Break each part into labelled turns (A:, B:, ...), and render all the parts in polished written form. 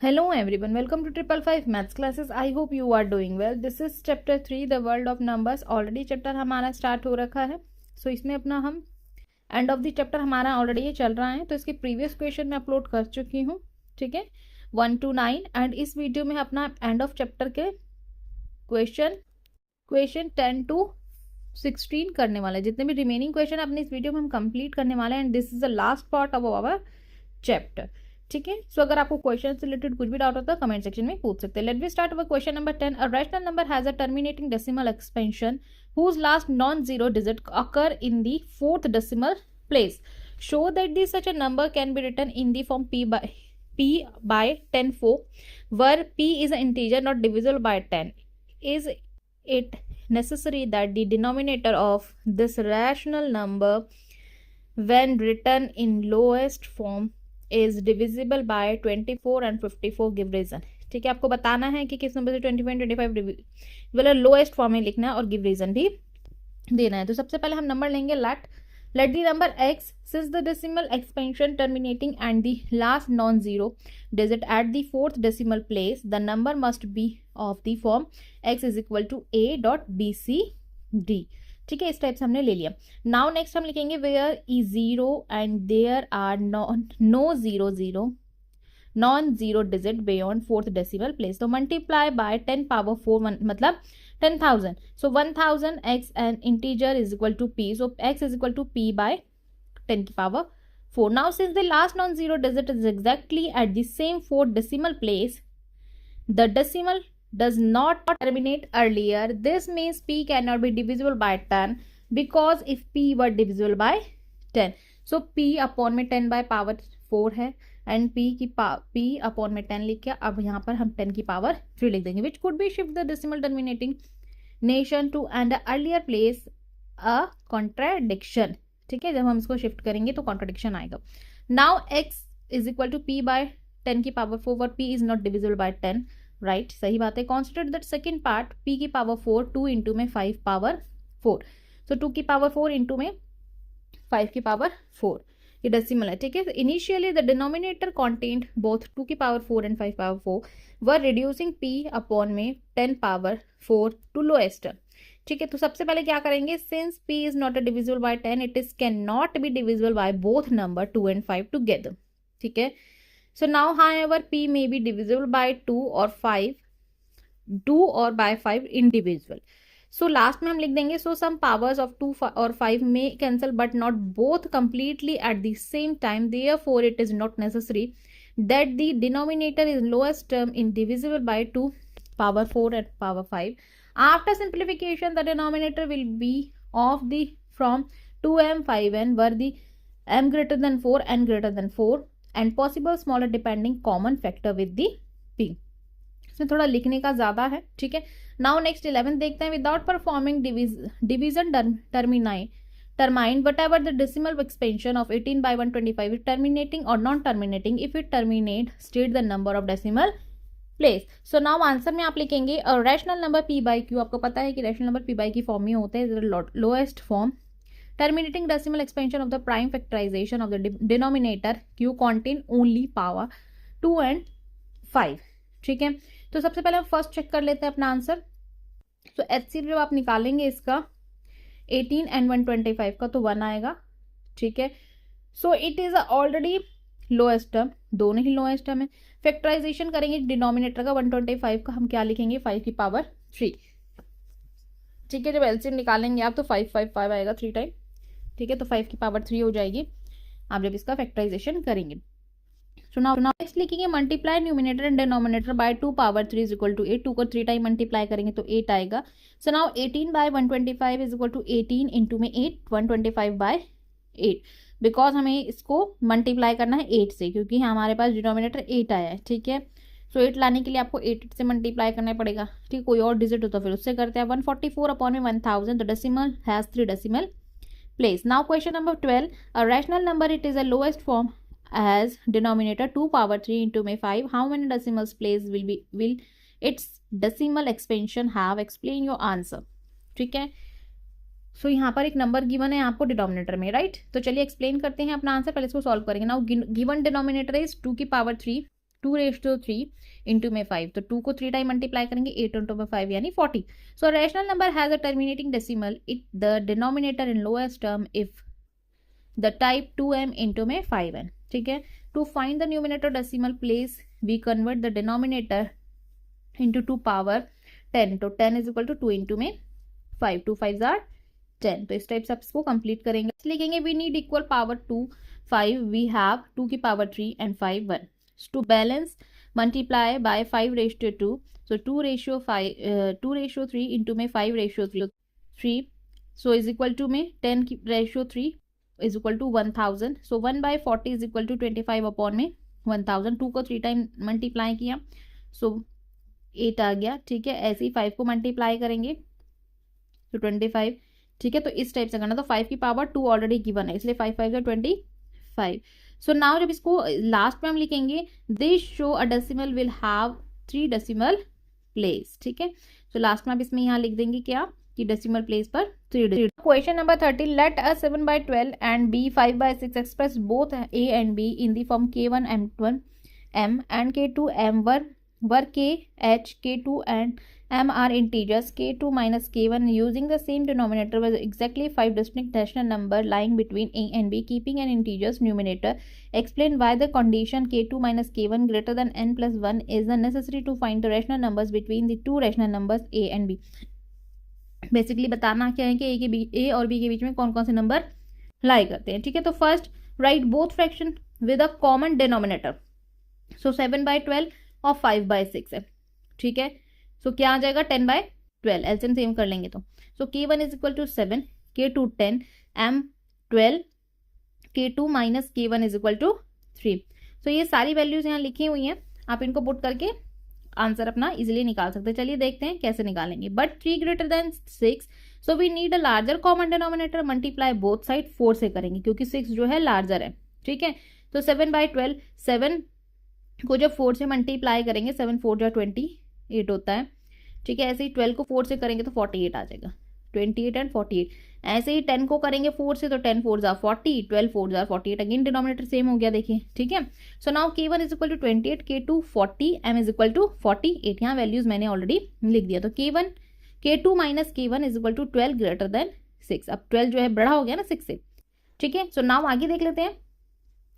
A: Hello everyone, welcome to 555 Maths classes. I hope you are doing well. This is chapter 3 the world of numbers. Already chapter हमारा start हो रखा है. सो इसमें अपना हम end of the chapter हमारा already ये चल रहा है. तो इसके प्रीवियस क्वेश्चन मैं अपलोड कर चुकी हूँ. ठीक है, 1 to 9. एंड इस वीडियो में अपना एंड ऑफ चैप्टर के क्वेश्चन 10 to 16 करने वाले. जितने भी रिमेनिंग क्वेश्चन अपने इस वीडियो में हम कंप्लीट करने वाले हैं. And this is the last part of our chapter. ठीक है, सो अगर आपको क्वेश्चन से रिलेटेड कुछ भी डाउट होता है कमेंट सेक्शन में पूछ सकते हैं. Let we start with question number 10. A rational number has a terminating decimal expansion whose last non-zero digit occur in the fourth decimal place. Show that the such a number can be written in the form p by 10 4, where p is an integer not divisible by 10. Is it necessary that the denominator of this rational number when written in lowest form is divisible by 24 and 54? Give reason. ठीक है, आपको बताना है कि किस number से 24 and 25 lowest form में लिखना है और गिव रीजन भी देना है. तो सबसे पहले हम नंबर लेंगे let the number x since the decimal expansion terminating and the last non-zero digit at the fourth decimal place, the number must be of the form x is equal to a dot bcd. ठीक है, इस type से हमने ले लिया. Now next हम लिखेंगे where e zero and there are no non zero digit beyond fourth decimal place. तो मल्टीप्लाई बाय 10 पावर 4 मतलब 10,000. So 1000 x and integer is equal to p. So x is equal to p by 10 की power 4. Now since the last non zero digit is exactly at the same fourth decimal place, the decimal does not terminate earlier. This means p cannot be divisible by 10 because if p were divisible by 10, so p upon में 10 by power 4 है and p upon में 10 लिख के अब यहाँ पर हम 10 की पावर 3 लिख देंगे, which could be shift the decimal terminating nation to and earlier place a contradiction. ठीक है, जब हम इसको शिफ्ट करेंगे तो कॉन्ट्राडिक्शन आएगा. Now x is equal to p by 10 की पावर 4 पर p is not divisible by 10. Right, सही बात है. Consider that second part p की पावर 4 2 इंटू में 5 पावर 4. सो 2 की पावर 4 इंटू में 5 की पावर 4 ये डेसिमल है. ठीक है, initially the denominator content both 2 की power 4 and 5 power 4 were reducing p upon में 10 पावर 4 टू लोएस्ट. ठीक है, तो सबसे पहले क्या करेंगे, since p is not divisible by 10 it is can not be divisible by both number 2 and 5 together. ठीक है, so now however p may be divisible by 2 or by 5 indivisible. So last में हम लिख देंगे so some powers of 2 or 5 may cancel but not both completely at the same time, therefore it is not necessary that the denominator is lowest term indivisible by 2 power 4 and power 5. After simplification the denominator will be of the from 2m 5n where the m greater than 4 n greater than 4 and possible smaller depending common factor with the p. इसमें थोड़ा लिखने का ज्यादा है. ठीक है, now next 11 देखते हैं. Without performing division determine whatever the decimal expansion of 18 by 125 is terminating और non terminating. If it terminate state the number of decimal place. So now answer में आप लिखेंगे rational number p by q. आपको पता है कि rational number p by q form में होता है lowest form. Terminating decimal expansion of the prime factorization of the denominator q contain only power 2 and 5. ठीक है, तो सबसे पहले हम फर्स्ट चेक कर लेते हैं अपना आंसर. तो HCF जब आप निकालेंगे इसका 18 and 125 का तो 1 आएगा. ठीक है, so it is already lowest term, दोनों ही लोएस्ट टर्म है. फैक्टराइजेशन करेंगे डिनोमिनेटर का 125 का हम क्या लिखेंगे 5 की पावर 3. ठीक है, जब एलसीएम निकालेंगे आप तो 5 आएगा 3 टाइम. ठीक है, तो 5 की पावर 3 हो जाएगी आप जब इसका फैक्टराइजेशन करेंगे. सो नाउ नेक्स्ट लिखेंगे multiply numerator and denominator by 2 power 3 is equal to 8. 2 को 3 टाइम मल्टीप्लाई करेंगे तो 8 आएगा. So now 18 by 125 is equal to 18 into में 8 125 बाय 8. बिकॉज हमें इसको मल्टीप्लाई करना है 8 से क्योंकि हमारे पास डिनोमिनेटर 8 आया है. ठीक है, सो 8 लाने के लिए आपको 8 से मल्टीप्लाई करना पड़ेगा. ठीक, कोई और डिजिट हो तो फिर उससे करते हैं. 144 अपॉन में 1000 the decimal has 3 decimal place. Now question number 12. A rational number it is a lowest form as denominator 2 power 3 into may 5. How many decimals place will its decimal expansion have? Explain your answer. ठीक है, सो यहाँ पर एक number given है आपको denominator में. Right, तो चलिए एक्सप्लेन करते हैं अपना आंसर. पहले इसको सॉल्व करेंगे. नाउ गिवन डिनोमिनेटर इज 2 की पावर 3 2/3 इंटू में 5, तो 2 को 3 टाइम मल्टीप्लाई करेंगे, 8 इंटू में 5 यानी 40. So rational number has a terminating decimal it the denominator in lowest term if the type 2m into में 5n. ठीक है, to find the numerator decimal place we convert the denominator into 2 power 10. तो 10 is equal to 2 into में 5, 2 5 are 10. तो इस type से आप इसको कंप्लीट करेंगे. लिखेंगे we need equal power 2 5, we have 2 की power 3 and 5 1. To balance multiply by 5/2. So 2/3 into में 5/3. सो इज इक्वल टू में 10/3 is equal to 1000. So 1/40 is equal to 25 upon में 1000. 2 को 3 टाइम मल्टीप्लाई किया, सो 8 आ गया. ठीक है, ऐसे ही 5 को मल्टीप्लाई करेंगे तो 25. ठीक है, तो इस टाइप से करना. तो 5 की पावर 2 ऑलरेडी गिवन है, इसलिए 5 5 का 25. सो नाउ जब इसको लास्ट में हम लिखेंगे this show a decimal will have 3 decimal place. ठीक है, सो लास्ट में आप इसमें यहाँ लिख देंगे क्या कि डेसिमल प्लेस पर 3. Question number 13, let a 7/12 and b 5/6 express both a and b in the form k1 m1 m and k2 m where k, h, k2 and m are integers. k2 minus k1 using the same denominator with exactly 5 distinct rational number lying between a and b keeping an integers numerator. Explain why the condition k2 minus k1 greater than n plus 1 is the necessary to find the rational numbers between the two rational numbers a and b. Basically बताना क्या है कि ए और B के बीच में कौन कौन से नंबर लाई करते हैं. ठीक है, तो first write both fraction with a common denominator. So 7/12 और 5/6 है. ठीक है, सो क्या आ जाएगा 10/12. एलसीएम सेम कर लेंगे तो. So k1 is equal to 7, k2 10, m 12, k2 minus k1 is equal to 3. सो ये सारी वैल्यूज यहाँ लिखी हुई हैं, आप इनको पुट करके आंसर अपना इजीली निकाल सकते हैं. चलिए देखते हैं कैसे निकालेंगे. But 3 greater than 6, so we need a larger common denominator. Multiply both side 4 से करेंगे क्योंकि 6 जो है लार्जर है. ठीक है, तो 7/12, 7 को जब 4 से मल्टीप्लाई करेंगे, 7 4 जो 28 होता है. ठीक है, ऐसे ही 12 को 4 से करेंगे तो 48 आ जाएगा. 28 एंड 48. ऐसे ही 10 को करेंगे 4 से तो 10 4 जा 40, 12 4 जा 48. अगेन डिनोमिनेटर सेम हो गया, देखिए. ठीक है, so now k1 is equal to 28, k2 40, m is equal to 48. यहाँ वैल्यूज मैंने ऑलरेडी लिख दिया. तो k2 minus k1 is equal to 12 greater than 6. अब 12 जो है बड़ा हो गया ना 6 से. ठीक है, सो नाउ आगे देख लेते हैं,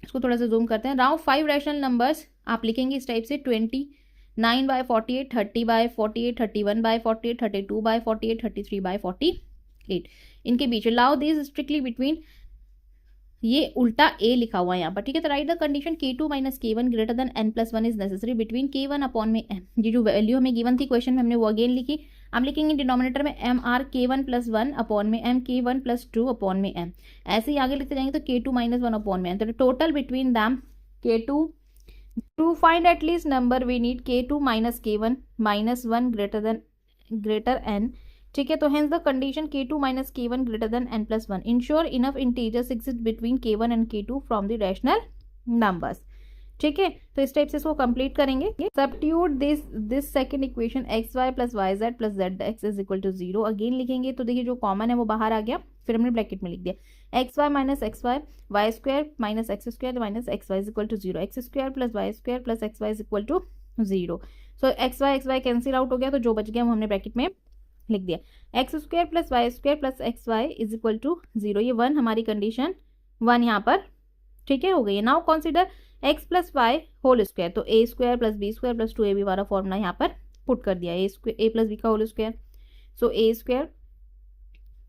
A: इसको थोड़ा सा जूम करते हैं. नाउ 5 रैशनल नंबर्स आप लिखेंगे इस टाइप से 29/48, 30/48, 31/48, 32/48, 33/48. इनके बीच लाओ दिस स्ट्रिक्टली बिटवीन, ये उल्टा a लिखा हुआ है यहाँ पर. ठीक है, तो right the condition k2 minus k1 greater than n plus 1 is necessary between k1 upon में m. ये जो वैल्यू हमें गिवन थी क्वेश्चन में हमने वो अगेन लिखी. हम लिखेंगे डिनोमिनेटर में m r k1 plus 1 upon में m, k1 प्लस 2 अपॉन में m. ऐसे ही आगे लिखते जाएंगे तो k2 माइनस 1 अपॉन में m. तो total between them k2. To find at least number we need k2 minus k1 minus 1 greater n. ठीक है, तो hence the condition k2 minus k1 greater than n plus 1. Ensure enough integers exist between k1 and k2 from the rational numbers. ठीक है, तो इस type से इसको complete करेंगे. Substitute this second equation xy plus yz plus zx is equal to 0. Again लिखेंगे तो देखिए जो कॉमन है वो बाहर आ गया, फिर हमने ब्रैकेट में लिख दिया xy minus xy, y square minus x square minus x y is equal to 0. X square plus y square plus x y is equal to 0. So x y cancel out हो गया, तो जो बच गया वो हमने ब्रैकेट में लिख दिया. X square plus y square plus x y is equal to 0. ये 1 हमारी कंडीशन 1 यहाँ पर. ठीक है, हो गई है. Now consider x plus y whole square. तो a square plus b square plus 2ab वाला फॉर्मूला यहाँ पर पुट कर दिया. a प्लस बी का whole square, so a square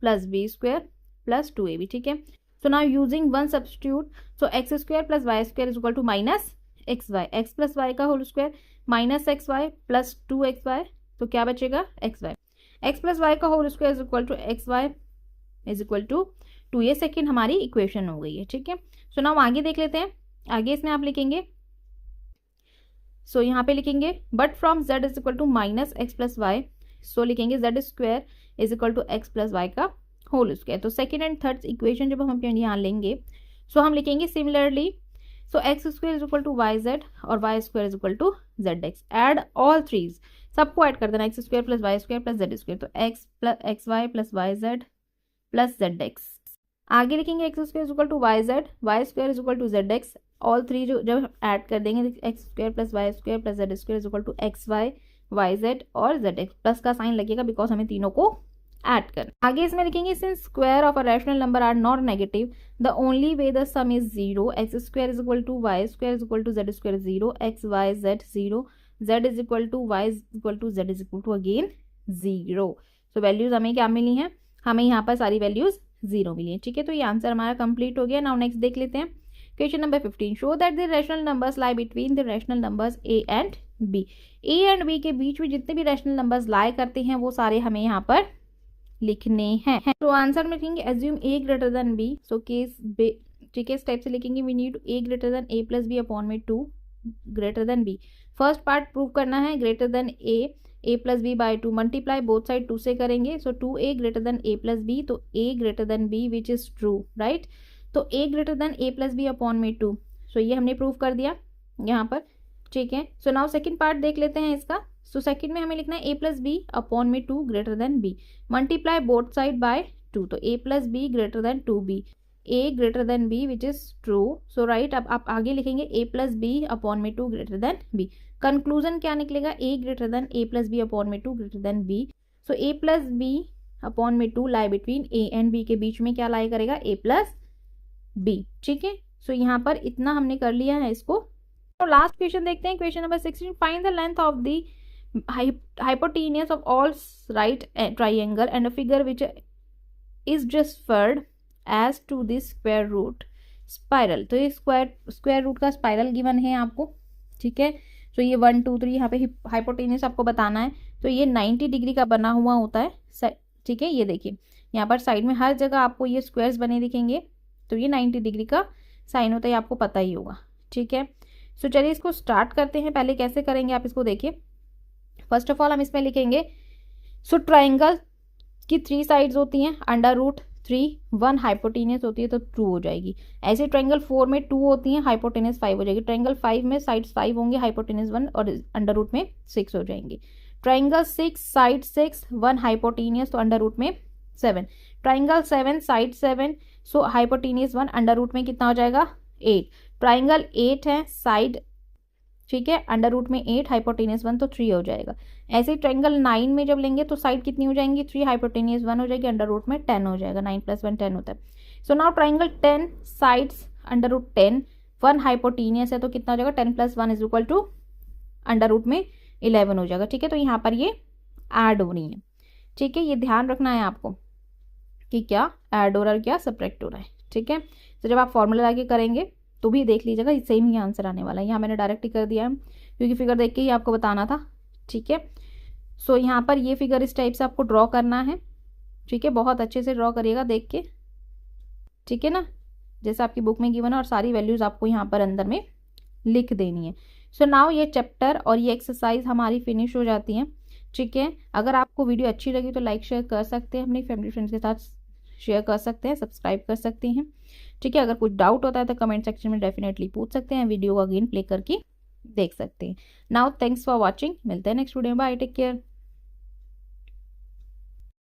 A: plus b square plus 2ab. ठीक है, so now using one substitute, so x square plus y square is equal to minus x y. X plus y का whole square minus x y plus 2xy, तो क्या बचेगा x y. X plus y का whole square is equal to x y is equal to 2. ये second हमारी equation हो गई है. ठीक है, सो नाउ आगे देख लेते हैं. आगे इसमें आप लिखेंगे, सो यहाँ पे लिखेंगे but from z is equal to minus x plus y, so लिखेंगे z square is equal to x plus y का होल स्क्वायर. तो सेकेंड एंड थर्ड इक्वेशन जब हम यहाँ लेंगे, सो हम लिखेंगे similarly, so x square is equal to y z और y square is equal to z x. Add all threes, सबको ऐड कर देना, x square plus y square plus z square. तो x plus x y plus y z plus z x. आगे लिखेंगे x square is equal to y z, y square is equal to z x. All three जो जब add कर देंगे x square plus y square plus z square is equal to x y z और z x, plus का sign लगेगा because हमें तीनों को ऐड करना। आगे इसमें लिखेंगे since square of a rational number are not negative the only way the sum is zero, x square is equal to y square is equal to z square zero, x y z zero, z is equal to y is equal to z is equal to again zero. So values हमें क्या मिली हैं, हमें यहाँ पर सारी values zero मिली है। ठीक है, तो ये आंसर हमारा कंप्लीट हो गया। नाउ नेक्स्ट देख लेते हैं question number 15, show that the rational numbers lie between the rational numbers a and b. A and b के बीच में जितने भी रैशनल नंबर्स लाई करते हैं वो सारे हमें यहाँ पर लिखने हैं। तो आंसर में लिखेंगे assume a greater than b, so case ठीक है इस टाइप से लिखेंगे we need a greater than a plus b upon में 2 greater than b. First part prove करना है greater than a plus b by 2, multiply both side 2 से करेंगे, so 2a greater than a plus b, तो a greater than b which is true, right. तो a greater than a plus b upon में 2, सो ये हमने prove कर दिया यहाँ पर। ठीक है, सो नाउ सेकंड पार्ट देख लेते हैं इसका। सो सेकंड में हमें लिखना है a प्लस बी अपॉन में 2 greater than b, multiply both side by 2, तो a plus be greater than 2b, a greater than b which is true, so right. अब आप आगे लिखेंगे a प्लस बी अपॉन में 2 ग्रेटर देन b। कंक्लूजन क्या निकलेगा, a greater than a plus b upon में 2 greater than b, so a plus b upon में 2 lie between a and b के बीच में क्या लाई करेगा a प्लस b। ठीक है, सो यहाँ पर इतना हमने कर लिया है इसको। तो लास्ट क्वेश्चन देखते हैं, question number 16, find the length of the hypotenuse of all right triangle and a figure which is referred as to the square root spiral। तो ये स्क्वायर रूट का स्पाइरल गिवन है आपको। ठीक है, तो ये 1 2 3 यहाँ पे हाइपोटेन्यूस आपको बताना है, तो ये 90 डिग्री का बना हुआ होता है। ठीक है, ये देखिए यहाँ पर साइड में हर जगह आपको ये स्क्वायर्स बने दिखेंगे, तो ये 90 डिग्री का साइन होता है, आपको पता ही होगा। ठीक है, सो चलिए इसको स्टार्ट करते हैं। पहले कैसे करेंगे आप इसको देखिए। फर्स्ट ऑफ ऑल हम इसमें लिखेंगे, सो ट्राइंगल की 3 साइड्स होती हैं, अंडर रूट 3 1 हाइपोटेनियस होती है तो 2 हो जाएगी। ऐसे ट्रायंगल 4 में 2 होती हैं, हाइपोटेनियस 5 हो जाएगी। ट्रायंगल 5 में साइड्स 5 होंगे, हाइपोटेनियस 1 और अंडर रूट में 6 हो जाएंगे। ट्रायंगल 6 साइड 6 1 हाइपोटेनियस तो अंडर रूट में 7। ट्रायंगल 7 साइड 7 सो हाइपोटेनियस 1 अंडर रूट में कितना हो जाएगा 8। ट्रायंगल 8 है साइड, ठीक है, अंडर रूट में 8 हाइपोटेनियस 1 तो 3 हो जाएगा। ऐसे ही ट्रायंगल 9 में जब लेंगे तो साइड कितनी हो जाएंगी 3 हाइपोटेनियस 1 हो जाएगी, अंडर रूट में 10 हो जाएगा। 9 + 1 10 होता है। So now triangle 10 sides under root 10 1 hypotenuse है तो कितना हो जाएगा 10 + 1 is equal to under root में 11 हो जाएगा। ठीक है, तो यहाँ पर ये ऐड हो रही है। ठीक है, ये ध्यान रखना है आपको कि क्या ऐड हो रहा है क्या सब्ट्रैक्ट हो रहा है। ठीक है, तो जब आप फॉर्मूला आगे करेंगे तो भी देख लीजिएगा सेम ही आंसर आने वाला है। यहाँ मैंने डायरेक्ट ही कर दिया है क्योंकि फिगर देख के ही आपको बताना था। ठीक है, सो यहाँ पर ये फिगर इस टाइप से आपको ड्रॉ करना है। ठीक है, बहुत अच्छे से ड्रॉ करिएगा देख के। ठीक है ना, जैसे आपकी बुक में गिवन है, और सारी वैल्यूज आपको यहाँ पर अंदर में लिख देनी है। सो नाउ ये चैप्टर और ये एक्सरसाइज हमारी फिनिश हो जाती है। ठीक है, अगर आपको वीडियो अच्छी लगी तो लाइक शेयर कर सकते हैं, अपनी फैमिली फ्रेंड्स के साथ शेयर कर सकते हैं, सब्सक्राइब कर सकते हैं। ठीक है, अगर कुछ डाउट होता है तो कमेंट सेक्शन में डेफिनेटली पूछ सकते हैं, वीडियो को अगेन प्ले करके देख सकते हैं। नाउ थैंक्स फॉर वॉचिंग, मिलते हैं नेक्स्ट वीडियो में, बाय, टेक केयर।